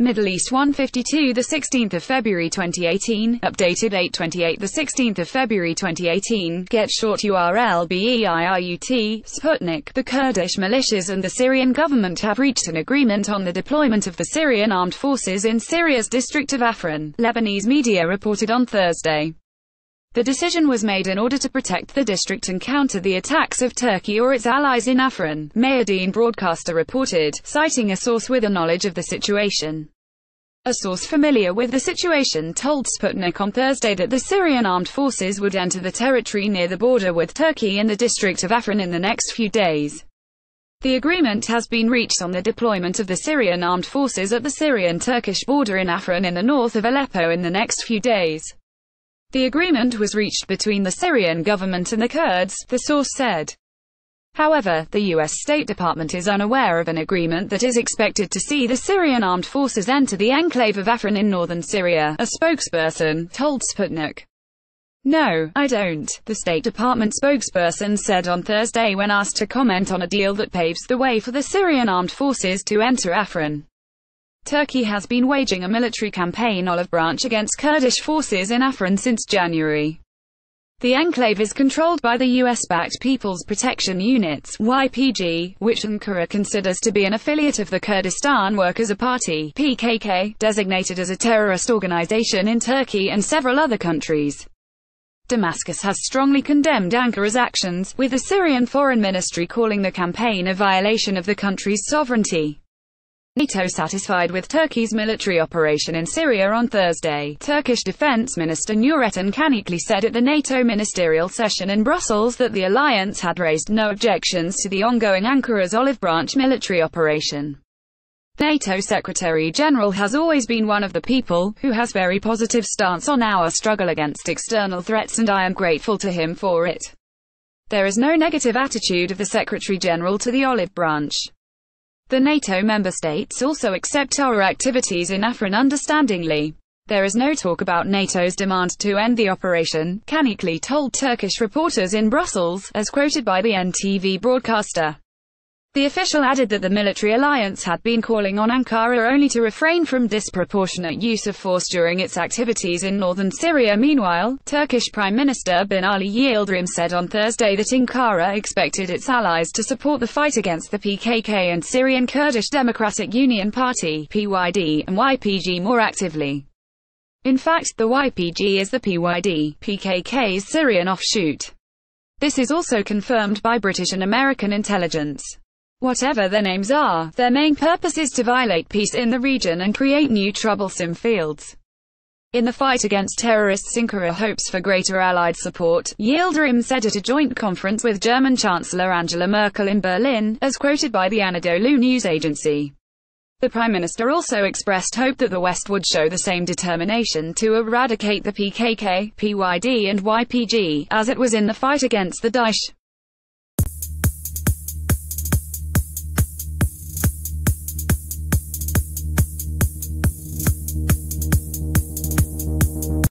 Middle East 152 the 16th of February 2018, updated 8/28 the 16th of February 2018, get short URLBEIRUT, Sputnik. The Kurdish militias and the Syrian government have reached an agreement on the deployment of the Syrian Armed Forces in Syria's district of Afrin, Lebanese media reported on Thursday. The decision was made in order to protect the district and counter the attacks of Turkey or its allies in Afrin, Mayadeen broadcaster reported, citing a source with a knowledge of the situation. A source familiar with the situation told Sputnik on Thursday that the Syrian Armed Forces would enter the territory near the border with Turkey in the district of Afrin in the next few days. The agreement has been reached on the deployment of the Syrian Armed Forces at the Syrian-Turkish border in Afrin in the north of Aleppo in the next few days. The agreement was reached between the Syrian government and the Kurds, the source said. However, the U.S. State Department is unaware of an agreement that is expected to see the Syrian Armed Forces enter the enclave of Afrin in northern Syria, a spokesperson told Sputnik. "No, I don't," the State Department spokesperson said on Thursday when asked to comment on a deal that paves the way for the Syrian Armed Forces to enter Afrin. Turkey has been waging a military campaign olive branch against Kurdish forces in Afrin since January. The enclave is controlled by the US-backed People's Protection Units (YPG), which Ankara considers to be an affiliate of the Kurdistan Workers' Party (PKK), designated as a terrorist organization in Turkey and several other countries. Damascus has strongly condemned Ankara's actions, with the Syrian Foreign Ministry calling the campaign a violation of the country's sovereignty. NATO satisfied with Turkey's military operation in Syria on Thursday, Turkish Defense Minister Nurettin Canikli said at the NATO ministerial session in Brussels that the alliance had raised no objections to the ongoing Ankara's Olive Branch military operation. NATO Secretary-General has always been one of the people who has very positive stance on our struggle against external threats, and I am grateful to him for it. There is no negative attitude of the Secretary-General to the Olive Branch. The NATO member states also accept our activities in Afrin understandingly. There is no talk about NATO's demand to end the operation, Canikli told Turkish reporters in Brussels, as quoted by the NTV broadcaster. The official added that the military alliance had been calling on Ankara only to refrain from disproportionate use of force during its activities in northern Syria. Meanwhile, Turkish Prime Minister Bin Ali Yildirim said on Thursday that Ankara expected its allies to support the fight against the PKK and Syrian Kurdish Democratic Union Party (PYD) and YPG more actively. In fact, the YPG is the PYD-PKK's Syrian offshoot. This is also confirmed by British and American intelligence. Whatever their names are, their main purpose is to violate peace in the region and create new troublesome fields. In the fight against terrorists, Ankara hopes for greater Allied support, Yildirim said at a joint conference with German Chancellor Angela Merkel in Berlin, as quoted by the Anadolu news agency. The Prime Minister also expressed hope that the West would show the same determination to eradicate the PKK, PYD and YPG, as it was in the fight against the Daesh.